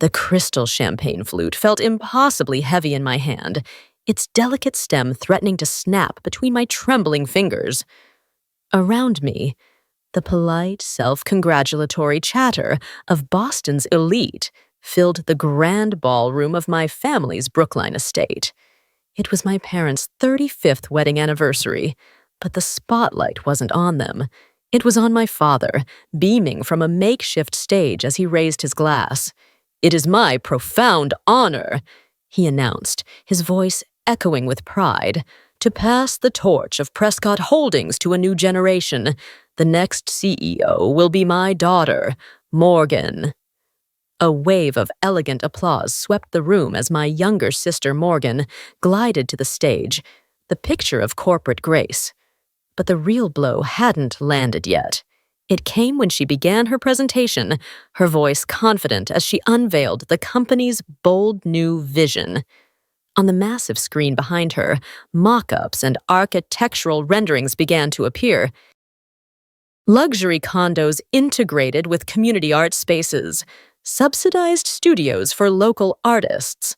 The crystal champagne flute felt impossibly heavy in my hand, its delicate stem threatening to snap between my trembling fingers. Around me, the polite, self-congratulatory chatter of Boston's elite filled the grand ballroom of my family's Brookline estate. It was my parents' 35th wedding anniversary, but the spotlight wasn't on them. It was on my father, beaming from a makeshift stage as he raised his glass. "It is my profound honor," he announced, his voice echoing with pride, "to pass the torch of Prescott Holdings to a new generation. The next CEO will be my daughter, Morgan." A wave of elegant applause swept the room as my younger sister Morgan glided to the stage, the picture of corporate grace. But the real blow hadn't landed yet. It came when she began her presentation, her voice confident as she unveiled the company's bold new vision. On the massive screen behind her, mock-ups and architectural renderings began to appear. Luxury condos integrated with community art spaces, subsidized studios for local artists,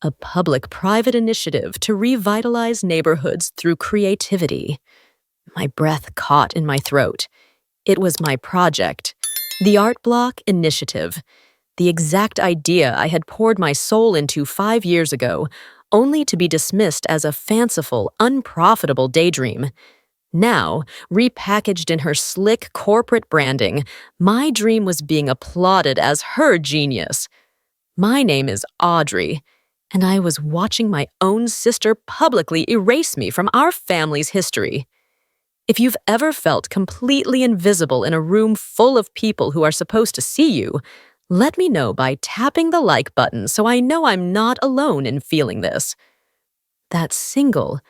a public-private initiative to revitalize neighborhoods through creativity. My breath caught in my throat. It was my project, the Art Block Initiative, the exact idea I had poured my soul into 5 years ago, only to be dismissed as a fanciful, unprofitable daydream. Now, repackaged in her slick corporate branding, my dream was being applauded as her genius. My name is Audrey, and I was watching my own sister publicly erase me from our family's history. If you've ever felt completely invisible in a room full of people who are supposed to see you, let me know by tapping the like button so I know I'm not alone in feeling this. That single,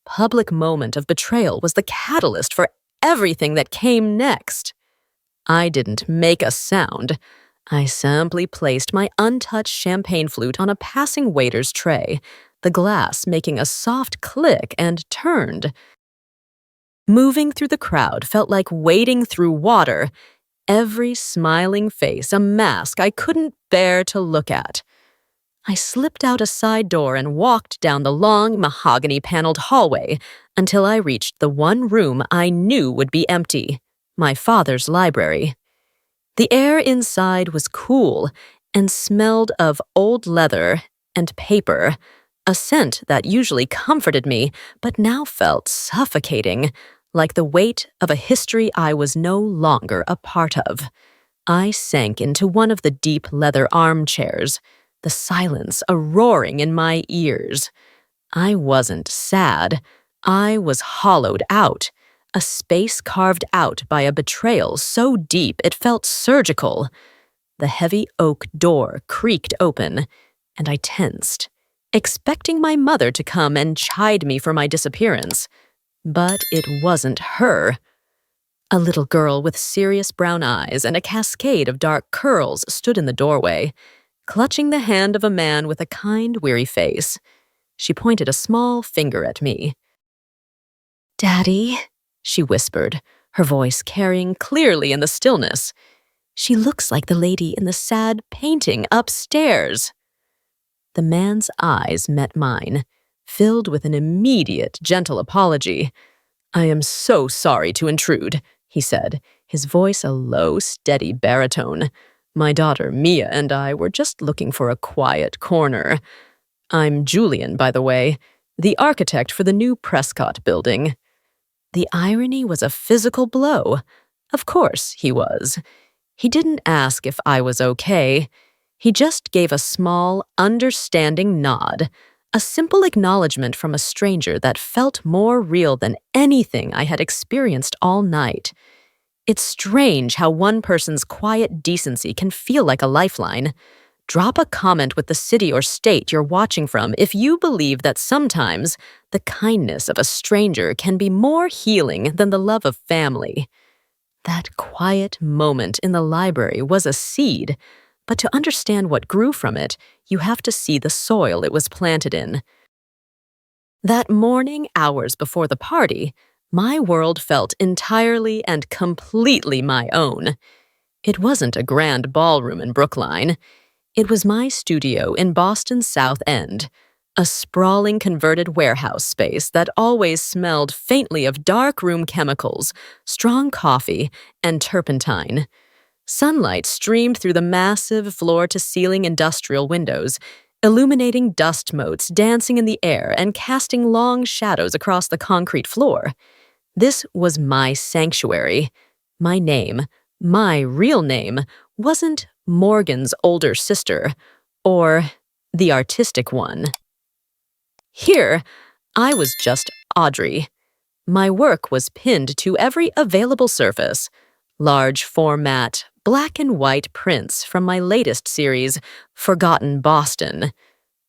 public moment of betrayal was the catalyst for everything that came next. I didn't make a sound. I simply placed my untouched champagne flute on a passing waiter's tray, the glass making a soft click, and turned. Moving through the crowd felt like wading through water, every smiling face a mask I couldn't bear to look at. I slipped out a side door and walked down the long, mahogany-paneled hallway until I reached the one room I knew would be empty, my father's library. The air inside was cool and smelled of old leather and paper, a scent that usually comforted me but now felt suffocating, like the weight of a history I was no longer a part of. I sank into one of the deep leather armchairs, the silence a roaring in my ears. I wasn't sad. I was hollowed out, a space carved out by a betrayal so deep it felt surgical. The heavy oak door creaked open, and I tensed, expecting my mother to come and chide me for my disappearance. But it wasn't her. A little girl with serious brown eyes and a cascade of dark curls stood in the doorway, clutching the hand of a man with a kind, weary face. She pointed a small finger at me. "Daddy," she whispered, her voice carrying clearly in the stillness. "She looks like the lady in the sad painting upstairs." The man's eyes met mine, filled with an immediate, gentle apology. "I am so sorry to intrude," he said, his voice a low, steady baritone. "My daughter Mia and I were just looking for a quiet corner. I'm Julian, by the way, the architect for the new Prescott building." The irony was a physical blow. Of course he was. He didn't ask if I was okay. He just gave a small, understanding nod, a simple acknowledgement from a stranger that felt more real than anything I had experienced all night. It's strange how one person's quiet decency can feel like a lifeline. Drop a comment with the city or state you're watching from if you believe that sometimes the kindness of a stranger can be more healing than the love of family. That quiet moment in the library was a seed, but to understand what grew from it, you have to see the soil it was planted in. That morning, hours before the party, my world felt entirely and completely my own. It wasn't a grand ballroom in Brookline. It was my studio in Boston's South End, a sprawling converted warehouse space that always smelled faintly of dark room chemicals, strong coffee, and turpentine. Sunlight streamed through the massive floor-to-ceiling industrial windows, illuminating dust motes dancing in the air and casting long shadows across the concrete floor. This was my sanctuary. My name, my real name, wasn't Morgan's older sister, or the artistic one. Here, I was just Audrey. My work was pinned to every available surface. Large format, black and white prints from my latest series, Forgotten Boston.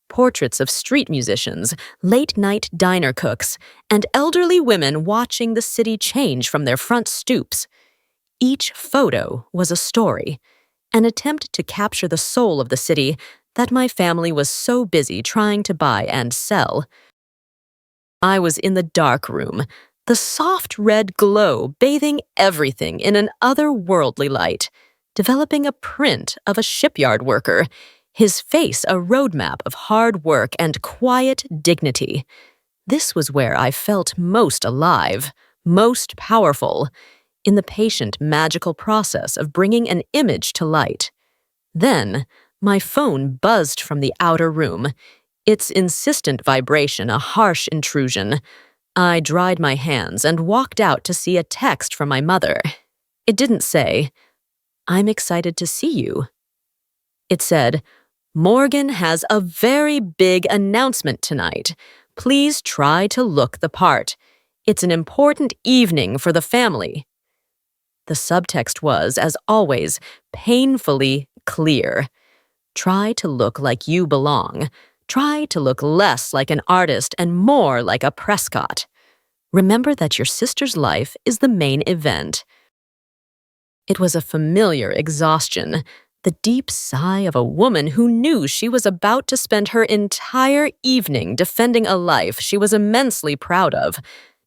Portraits of street musicians, late-night diner cooks, and elderly women watching the city change from their front stoops. Each photo was a story, an attempt to capture the soul of the city that my family was so busy trying to buy and sell. I was in the dark room, the soft red glow bathing everything in an otherworldly light, developing a print of a shipyard worker, his face a roadmap of hard work and quiet dignity. This was where I felt most alive, most powerful, in the patient, magical process of bringing an image to light. Then, my phone buzzed from the outer room, its insistent vibration a harsh intrusion. I dried my hands and walked out to see a text from my mother. It didn't say, "I'm excited to see you." It said, "Morgan has a very big announcement tonight. Please try to look the part. It's an important evening for the family." The subtext was, as always, painfully clear. Try to look like you belong. Try to look less like an artist and more like a Prescott. Remember that your sister's life is the main event. It was a familiar exhaustion, the deep sigh of a woman who knew she was about to spend her entire evening defending a life she was immensely proud of,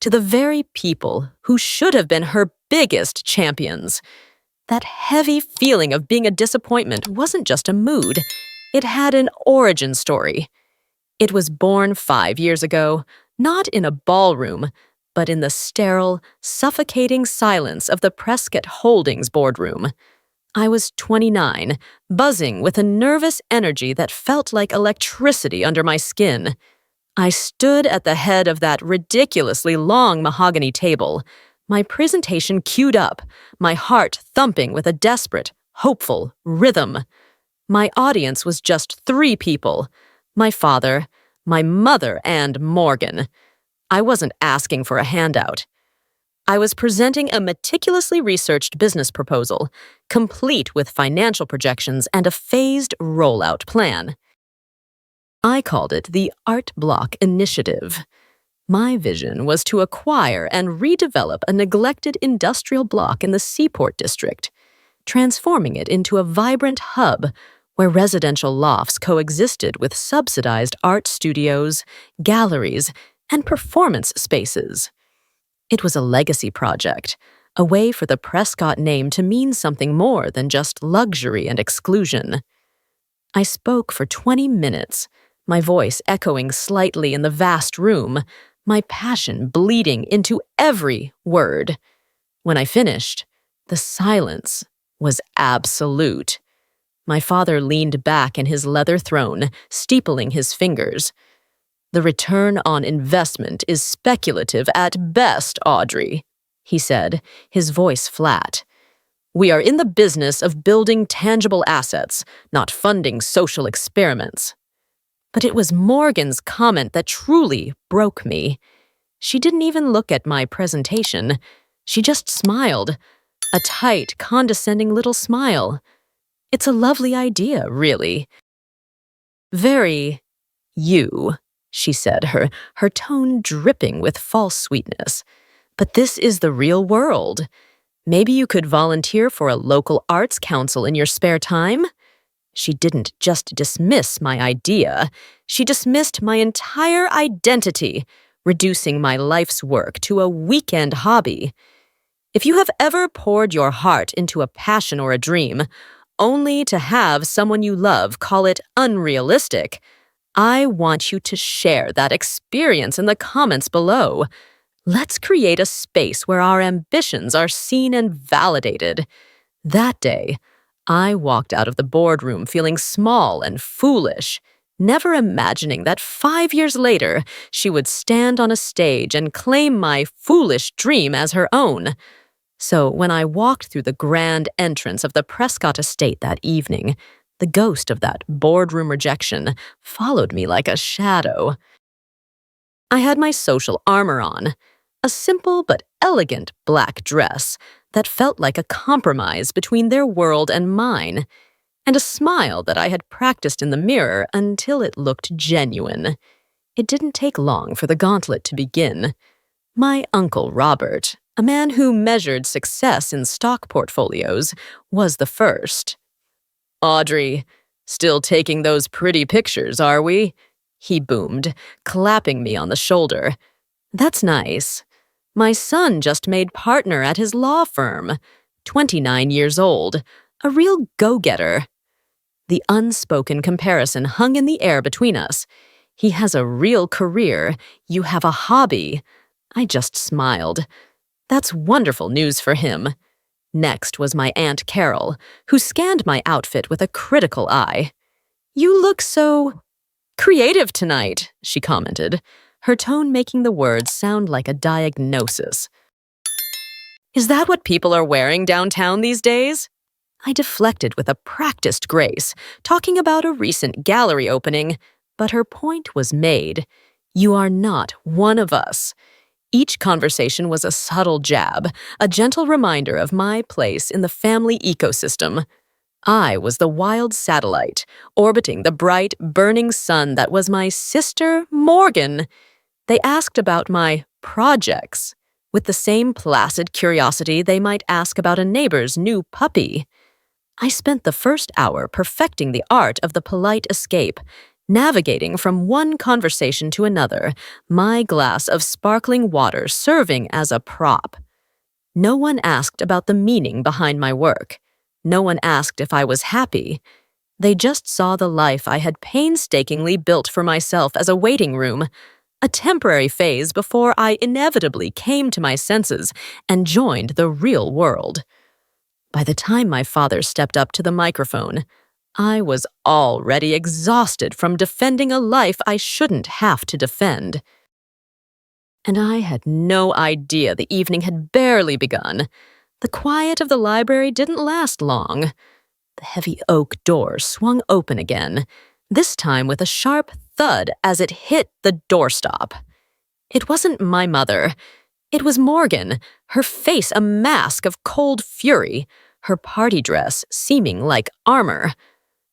to the very people who should have been her biggest champions. That heavy feeling of being a disappointment wasn't just a mood. It had an origin story. It was born 5 years ago, not in a ballroom, but in the sterile, suffocating silence of the Prescott Holdings boardroom. I was 29, buzzing with a nervous energy that felt like electricity under my skin. I stood at the head of that ridiculously long mahogany table, my presentation queued up, my heart thumping with a desperate, hopeful rhythm. My audience was just 3 people: my father, my mother, and Morgan. I wasn't asking for a handout. I was presenting a meticulously researched business proposal, complete with financial projections and a phased rollout plan. I called it the Art Block Initiative. My vision was to acquire and redevelop a neglected industrial block in the Seaport District, transforming it into a vibrant hub where residential lofts coexisted with subsidized art studios, galleries, and performance spaces. It was a legacy project, a way for the Prescott name to mean something more than just luxury and exclusion. I spoke for 20 minutes, my voice echoing slightly in the vast room, my passion bleeding into every word. When I finished, the silence was absolute. My father leaned back in his leather throne, steepling his fingers. "The return on investment is speculative at best, Audrey," he said, his voice flat. "We are in the business of building tangible assets, not funding social experiments." But it was Morgan's comment that truly broke me. She didn't even look at my presentation. She just smiled, a tight, condescending little smile. "It's a lovely idea, really." "Very you," she said, her tone dripping with false sweetness. "But this is the real world. Maybe you could volunteer for a local arts council in your spare time?" She didn't just dismiss my idea. She dismissed my entire identity, reducing my life's work to a weekend hobby. If you have ever poured your heart into a passion or a dream, only to have someone you love call it unrealistic. I want you to share that experience in the comments below. Let's create a space where our ambitions are seen and validated. That day, I walked out of the boardroom feeling small and foolish, never imagining that 5 years later she would stand on a stage and claim my foolish dream as her own. So when I walked through the grand entrance of the Prescott estate that evening, the ghost of that boardroom rejection followed me like a shadow. I had my social armor on, a simple but elegant black dress that felt like a compromise between their world and mine, and a smile that I had practiced in the mirror until it looked genuine. It didn't take long for the gauntlet to begin. My Uncle Robert, a man who measured success in stock portfolios, was the first. "Audrey, still taking those pretty pictures, are we?" he boomed, clapping me on the shoulder. "That's nice. My son just made partner at his law firm, 29 years old, a real go-getter." The unspoken comparison hung in the air between us. He has a real career, you have a hobby. I just smiled. That's wonderful news for him. Next was my Aunt Carol, who scanned my outfit with a critical eye. "You look so creative tonight," she commented, her tone making the words sound like a diagnosis. "Is that what people are wearing downtown these days?" I deflected with a practiced grace, talking about a recent gallery opening, but her point was made. You are not one of us. Each conversation was a subtle jab, a gentle reminder of my place in the family ecosystem. I was the wild satellite, orbiting the bright, burning sun that was my sister, Morgan. They asked about my projects, with the same placid curiosity they might ask about a neighbor's new puppy. I spent the first hour perfecting the art of the polite escape, navigating from one conversation to another, my glass of sparkling water serving as a prop. No one asked about the meaning behind my work. No one asked if I was happy. They just saw the life I had painstakingly built for myself as a waiting room, a temporary phase before I inevitably came to my senses and joined the real world. By the time my father stepped up to the microphone, I was already exhausted from defending a life I shouldn't have to defend. And I had no idea the evening had barely begun. The quiet of the library didn't last long. The heavy oak door swung open again, this time with a sharp thud as it hit the doorstop. It wasn't my mother. It was Morgan, her face a mask of cold fury, her party dress seeming like armor.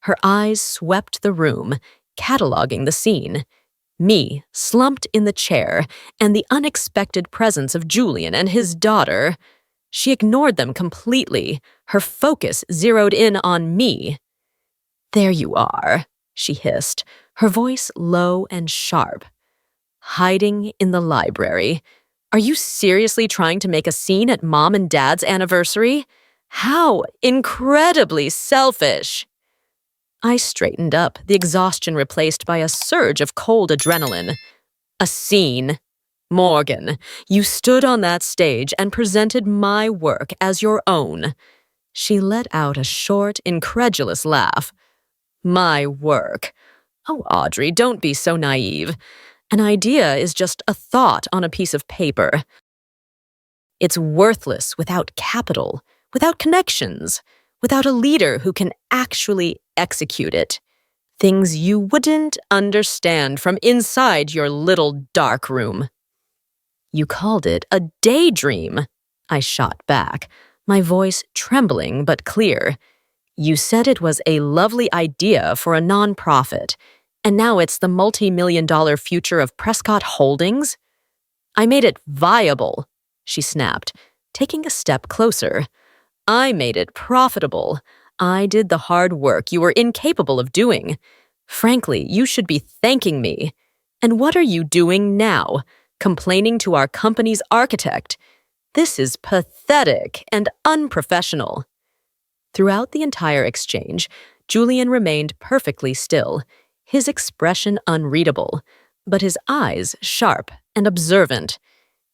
Her eyes swept the room, cataloging the scene. Me, slumped in the chair, and the unexpected presence of Julian and his daughter. She ignored them completely, her focus zeroed in on me. "There you are," she hissed, her voice low and sharp. "Hiding in the library. Are you seriously trying to make a scene at Mom and Dad's anniversary? How incredibly selfish!" I straightened up, the exhaustion replaced by a surge of cold adrenaline. "A scene? Morgan, you stood on that stage and presented my work as your own." She let out a short, incredulous laugh. "My work? Oh, Audrey, don't be so naive. An idea is just a thought on a piece of paper. It's worthless without capital, without connections, without a leader who can actually execute it. Things you wouldn't understand from inside your little dark room." "You called it a daydream," I shot back, my voice trembling but clear. "You said it was a lovely idea for a nonprofit, and now it's the multi-million-dollar future of Prescott Holdings?" "I made it viable," she snapped, taking a step closer. "I made it profitable. I did the hard work you were incapable of doing. Frankly, you should be thanking me. And what are you doing now? Complaining to our company's architect? This is pathetic and unprofessional." Throughout the entire exchange, Julian remained perfectly still, his expression unreadable, but his eyes sharp and observant.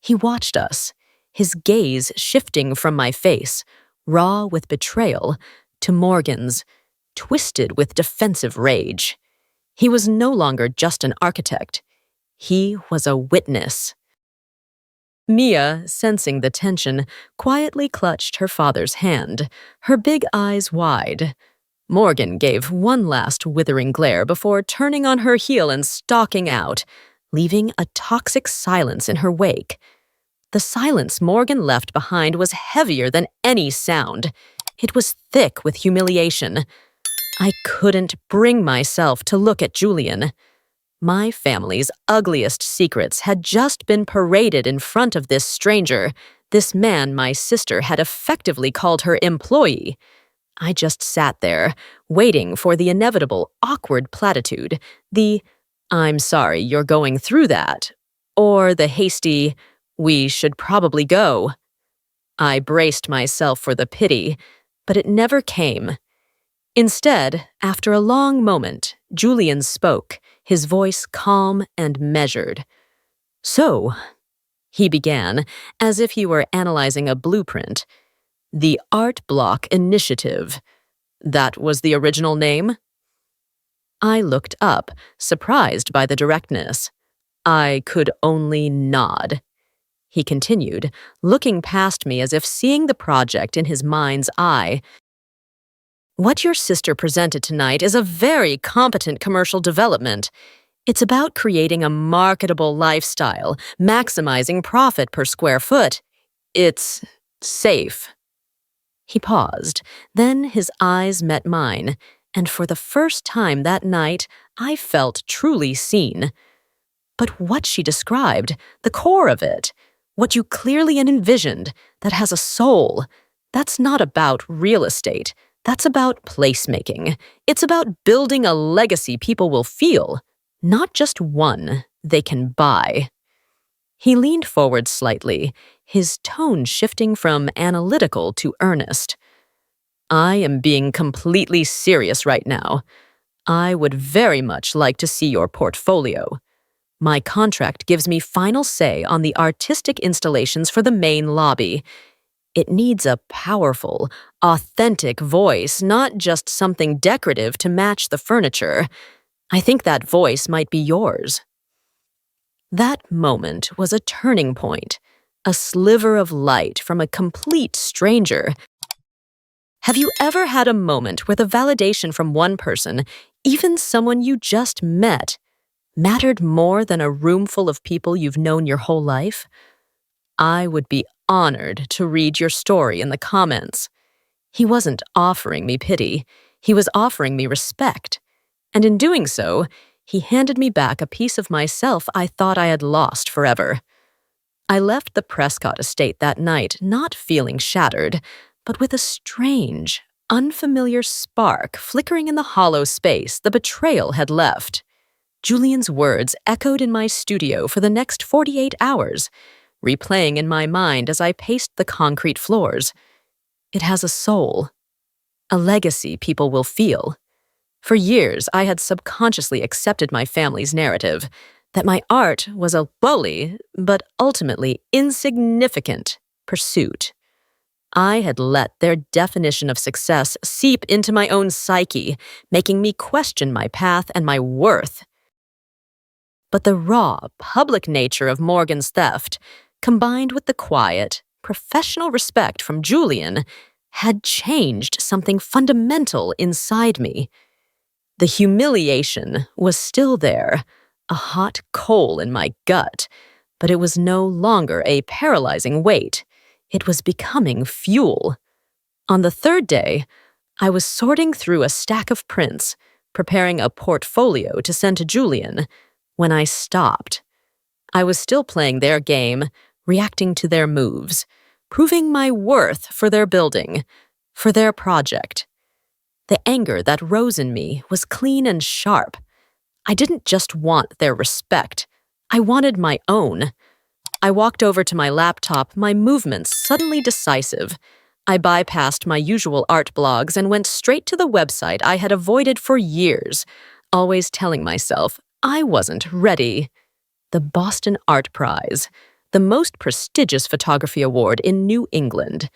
He watched us, his gaze shifting from my face, raw with betrayal, to Morgan's, twisted with defensive rage. He was no longer just an architect. He was a witness. Mia, sensing the tension, quietly clutched her father's hand, her big eyes wide. Morgan gave one last withering glare before turning on her heel and stalking out, leaving a toxic silence in her wake. The silence Morgan left behind was heavier than any sound. It was thick with humiliation. I couldn't bring myself to look at Julian. My family's ugliest secrets had just been paraded in front of this stranger, this man my sister had effectively called her employee. I just sat there, waiting for the inevitable awkward platitude, the "I'm sorry you're going through that," or the hasty "we should probably go." I braced myself for the pity, but it never came. Instead, after a long moment, Julian spoke, his voice calm and measured. "So," he began, as if he were analyzing a blueprint, "the Art Block Initiative. That was the original name?" I looked up, surprised by the directness. I could only nod. He continued, looking past me as if seeing the project in his mind's eye. "What your sister presented tonight is a very competent commercial development. It's about creating a marketable lifestyle, maximizing profit per square foot. It's safe." He paused, then his eyes met mine, and for the first time that night, I felt truly seen. But what she described, the core of it, what you clearly envisioned, that has a soul, that's not about real estate. That's about placemaking. It's about building a legacy people will feel, not just one they can buy. He leaned forward slightly, his tone shifting from analytical to earnest. "I am being completely serious right now. I would very much like to see your portfolio. My contract gives me final say on the artistic installations for the main lobby. It needs a powerful, authentic voice, not just something decorative to match the furniture. I think that voice might be yours." That moment was a turning point, a sliver of light from a complete stranger. Have you ever had a moment where the validation from one person, even someone you just met, mattered more than a room full of people you've known your whole life? I would be honored to read your story in the comments. He wasn't offering me pity. He was offering me respect. And in doing so, he handed me back a piece of myself I thought I had lost forever. I left the Prescott estate that night not feeling shattered, but with a strange, unfamiliar spark flickering in the hollow space the betrayal had left. Julian's words echoed in my studio for the next 48 hours, replaying in my mind as I paced the concrete floors. It has a soul, a legacy people will feel. For years, I had subconsciously accepted my family's narrative that my art was a lowly, but ultimately insignificant, pursuit. I had let their definition of success seep into my own psyche, making me question my path and my worth. But the raw, public nature of Morgan's theft, combined with the quiet, professional respect from Julian, had changed something fundamental inside me. The humiliation was still there, a hot coal in my gut, but it was no longer a paralyzing weight. It was becoming fuel. On the third day, I was sorting through a stack of prints, preparing a portfolio to send to Julian, when I stopped. I was still playing their game, reacting to their moves, proving my worth for their building, for their project. The anger that rose in me was clean and sharp. I didn't just want their respect. I wanted my own. I walked over to my laptop, my movements suddenly decisive. I bypassed my usual art blogs and went straight to the website I had avoided for years, always telling myself I wasn't ready. The Boston Art Prize, the most prestigious photography award in New England.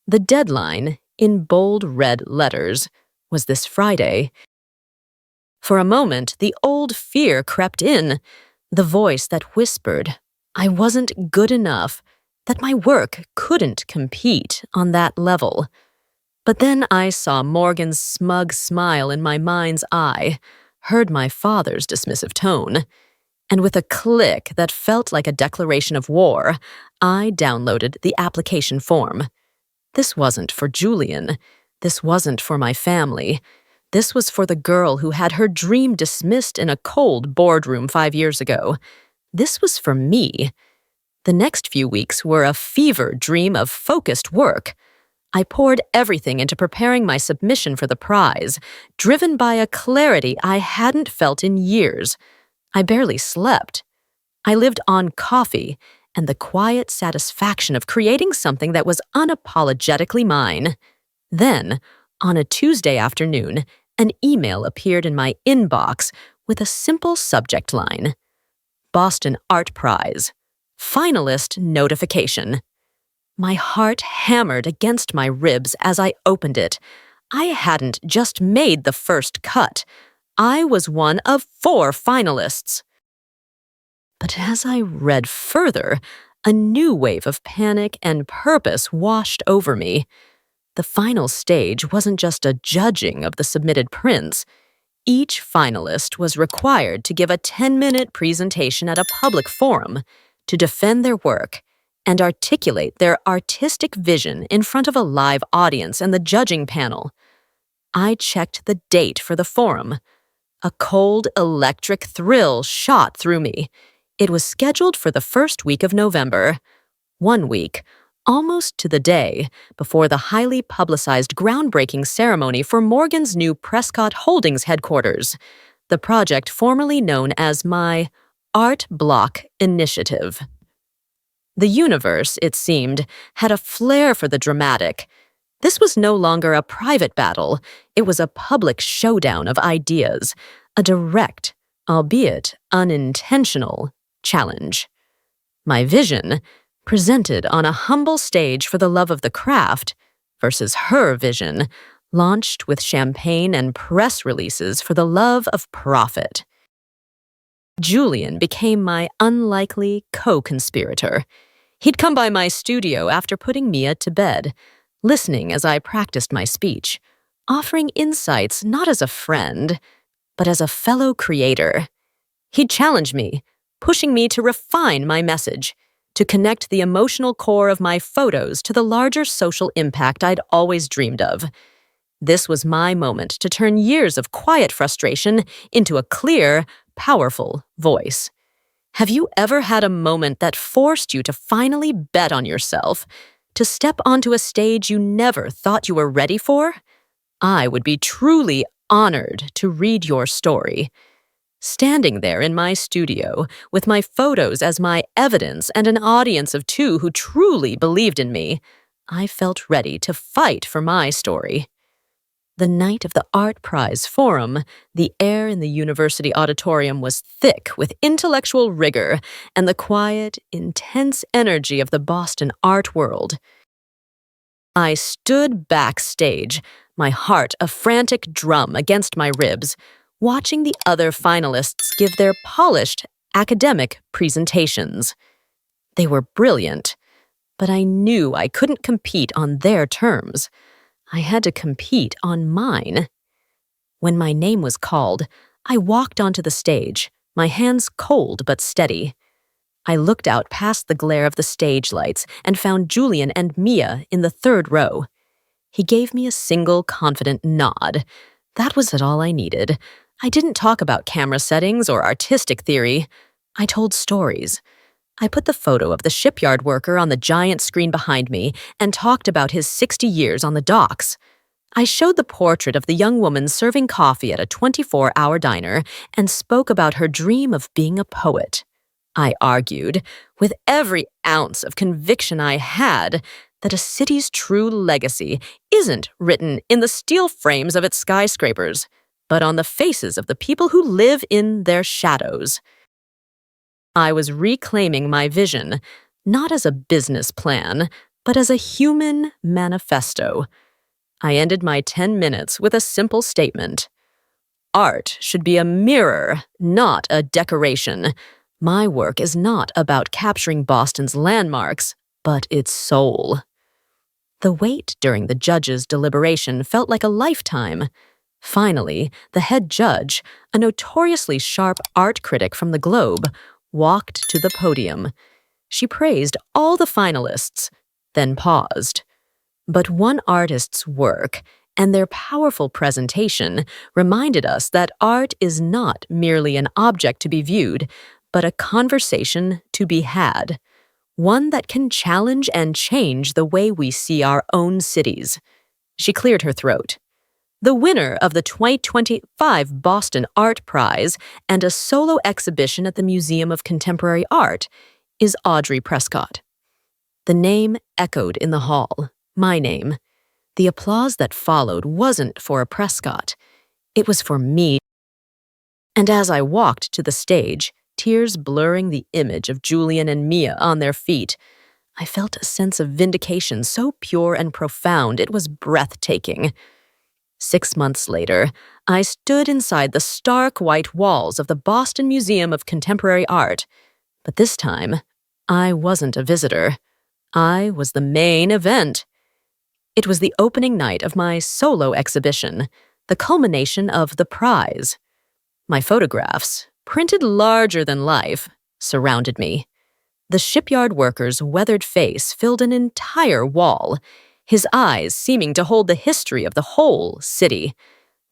The deadline, in bold red letters, was this Friday. For a moment, the old fear crept in, the voice that whispered, I wasn't good enough, that my work couldn't compete on that level. But then I saw Morgan's smug smile in my mind's eye, heard my father's dismissive tone, and with a click that felt like a declaration of war, I downloaded the application form. This wasn't for Julian. This wasn't for my family. This was for the girl who had her dream dismissed in a cold boardroom 5 years ago. This was for me. The next few weeks were a fever dream of focused work. I poured everything into preparing my submission for the prize, driven by a clarity I hadn't felt in years. I barely slept. I lived on coffee and the quiet satisfaction of creating something that was unapologetically mine. Then, on a Tuesday afternoon, an email appeared in my inbox with a simple subject line. Boston Art Prize. Finalist notification. My heart hammered against my ribs as I opened it. I hadn't just made the first cut. I was one of 4 finalists. But as I read further, a new wave of panic and purpose washed over me. The final stage wasn't just a judging of the submitted prints. Each finalist was required to give a 10-minute presentation at a public forum, to defend their work, and articulate their artistic vision in front of a live audience and the judging panel. I checked the date for the forum. A cold, electric thrill shot through me. It was scheduled for the first week of November. 1 week, almost to the day, before the highly publicized groundbreaking ceremony for Morgan's new Prescott Holdings headquarters, the project formerly known as my Art Block Initiative. The universe, it seemed, had a flair for the dramatic. This was no longer a private battle. It was a public showdown of ideas, a direct, albeit unintentional, challenge. My vision, presented on a humble stage for the love of the craft, versus her vision, launched with champagne and press releases for the love of profit. Julian became my unlikely co-conspirator. He'd come by my studio after putting Mia to bed, listening as I practiced my speech, offering insights not as a friend, but as a fellow creator. He'd challenge me, pushing me to refine my message, to connect the emotional core of my photos to the larger social impact I'd always dreamed of. This was my moment to turn years of quiet frustration into a clear, powerful voice. Have you ever had a moment that forced you to finally bet on yourself, to step onto a stage you never thought you were ready for? I would be truly honored to read your story. Standing there in my studio, with my photos as my evidence and an audience of 2 who truly believed in me, I felt ready to fight for my story. The night of the Art Prize Forum, the air in the university auditorium was thick with intellectual rigor and the quiet, intense energy of the Boston art world. I stood backstage, my heart a frantic drum against my ribs, watching the other finalists give their polished, academic presentations. They were brilliant, but I knew I couldn't compete on their terms. I had to compete on mine. When my name was called, I walked onto the stage, my hands cold but steady. I looked out past the glare of the stage lights and found Julian and Mia in the 3rd row. He gave me a single confident nod. That was all I needed. I didn't talk about camera settings or artistic theory. I told stories. I put the photo of the shipyard worker on the giant screen behind me and talked about his 60 years on the docks. I showed the portrait of the young woman serving coffee at a 24-hour diner and spoke about her dream of being a poet. I argued, with every ounce of conviction I had, that a city's true legacy isn't written in the steel frames of its skyscrapers, but on the faces of the people who live in their shadows. I was reclaiming my vision, not as a business plan, but as a human manifesto. I ended my 10 minutes with a simple statement. Art should be a mirror, not a decoration. My work is not about capturing Boston's landmarks, but its soul. The wait during the judge's deliberation felt like a lifetime. Finally, the head judge, a notoriously sharp art critic from the Globe, walked to the podium. She praised all the finalists, then paused. But one artist's work and their powerful presentation reminded us that art is not merely an object to be viewed, but a conversation to be had, one that can challenge and change the way we see our own cities. She cleared her throat. The winner of the 2025 Boston Art Prize and a solo exhibition at the Museum of Contemporary Art is Audrey Prescott. The name echoed in the hall, my name. The applause that followed wasn't for a Prescott. It was for me. And as I walked to the stage, tears blurring the image of Julian and Mia on their feet, I felt a sense of vindication so pure and profound it was breathtaking. 6 months later, I stood inside the stark white walls of the Boston Museum of Contemporary Art. But this time, I wasn't a visitor. I was the main event. It was the opening night of my solo exhibition, the culmination of the prize. My photographs, printed larger than life, surrounded me. The shipyard worker's weathered face filled an entire wall, his eyes seeming to hold the history of the whole city.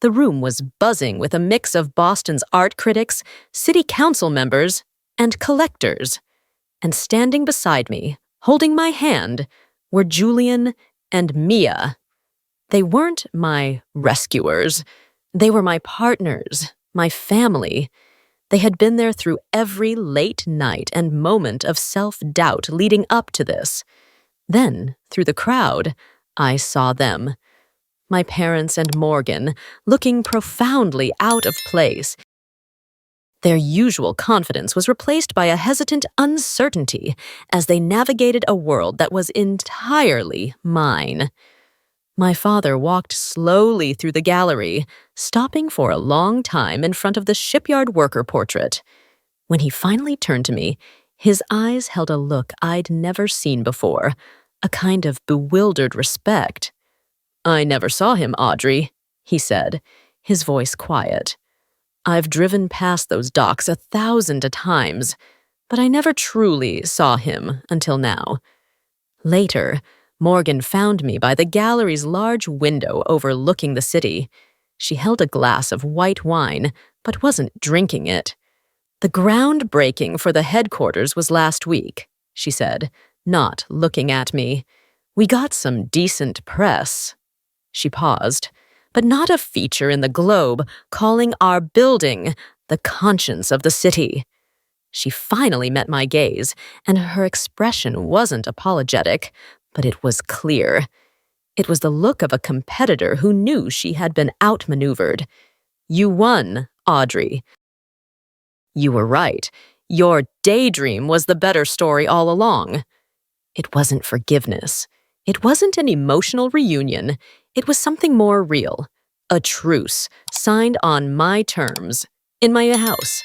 The room was buzzing with a mix of Boston's art critics, city council members, and collectors. And standing beside me, holding my hand, were Julian and Mia. They weren't my rescuers. They were my partners, my family. They had been there through every late night and moment of self-doubt leading up to this. Then, through the crowd, I saw them. My parents and Morgan, looking profoundly out of place. Their usual confidence was replaced by a hesitant uncertainty as they navigated a world that was entirely mine. My father walked slowly through the gallery, stopping for a long time in front of the shipyard worker portrait. When he finally turned to me, his eyes held a look I'd never seen before, a kind of bewildered respect. "I never saw him, Audrey," he said, his voice quiet. "I've driven past those docks 1,000 times, but I never truly saw him until now." Later, Morgan found me by the gallery's large window overlooking the city. She held a glass of white wine, but wasn't drinking it. "The groundbreaking for the headquarters was last week," she said, not looking at me. "We got some decent press." She paused. "But not a feature in the Globe calling our building the conscience of the city." She finally met my gaze, and her expression wasn't apologetic, but it was clear. It was the look of a competitor who knew she had been outmaneuvered. "You won, Audrey. You were right. Your daydream was the better story all along." It wasn't forgiveness. It wasn't an emotional reunion. It was something more real. A truce, signed on my terms, in my house.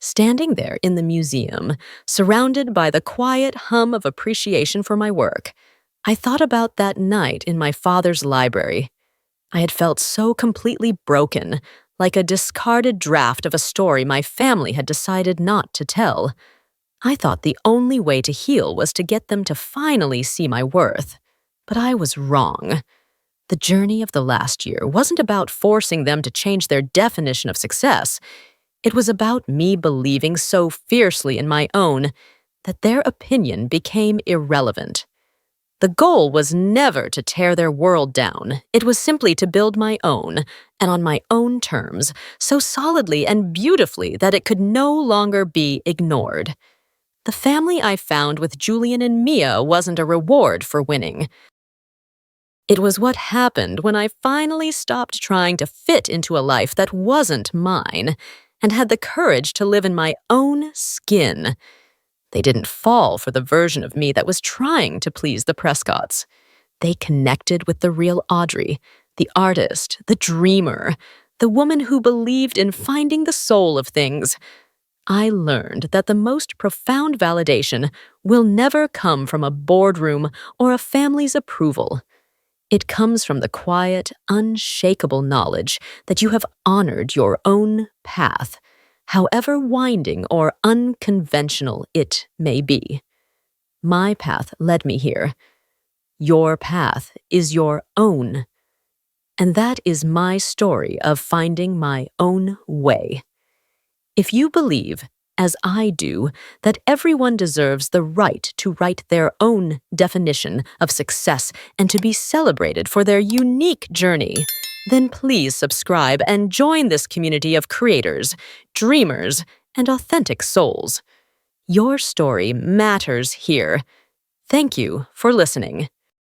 Standing there in the museum, surrounded by the quiet hum of appreciation for my work, I thought about that night in my father's library. I had felt so completely broken, like a discarded draft of a story my family had decided not to tell. I thought the only way to heal was to get them to finally see my worth. But I was wrong. The journey of the last year wasn't about forcing them to change their definition of success. It was about me believing so fiercely in my own that their opinion became irrelevant. The goal was never to tear their world down. It was simply to build my own, and on my own terms, so solidly and beautifully that it could no longer be ignored. The family I found with Julian and Mia wasn't a reward for winning. It was what happened when I finally stopped trying to fit into a life that wasn't mine and had the courage to live in my own skin. They didn't fall for the version of me that was trying to please the Prescotts. They connected with the real Audrey, the artist, the dreamer, the woman who believed in finding the soul of things. I learned that the most profound validation will never come from a boardroom or a family's approval. It comes from the quiet, unshakable knowledge that you have honored your own path, however winding or unconventional it may be. My path led me here. Your path is your own. And that is my story of finding my own way. If you believe, as I do, that everyone deserves the right to write their own definition of success and to be celebrated for their unique journey, then please subscribe and join this community of creators, dreamers, and authentic souls. Your story matters here. Thank you for listening.